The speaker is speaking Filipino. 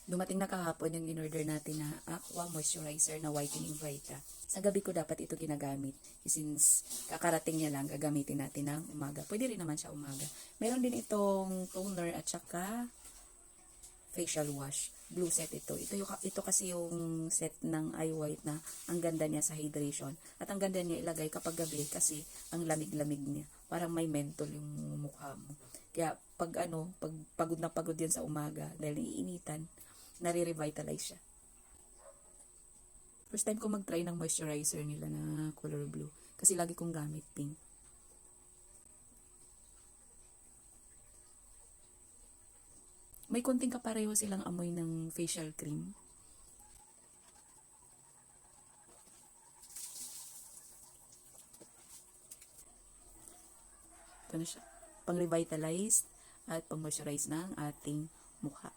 Dumating na kahapon yung in-order natin na Aqua Moisturizer na Whitening Vita. Sa gabi ko dapat ito ginagamit. Since kakarating niya lang, gagamitin natin ng umaga. Pwede rin naman siya umaga. Meron din itong toner at saka facial wash. Blue set ito. Ito kasi yung set ng eye white na ang ganda niya sa hydration. At ang ganda niya ilagay kapag gabi kasi ang lamig-lamig niya. Parang may mentol yung mukha mo. Kaya pag pagod na pagod yan sa umaga dahil naiinitan, nare-revitalize siya. First time ko mag-try ng moisturizer nila na color blue. Kasi lagi kong gamit pink. May konting kapareho silang amoy ng facial cream. Ito na siya. Pang-revitalize at pang-moisturize ng ating mukha.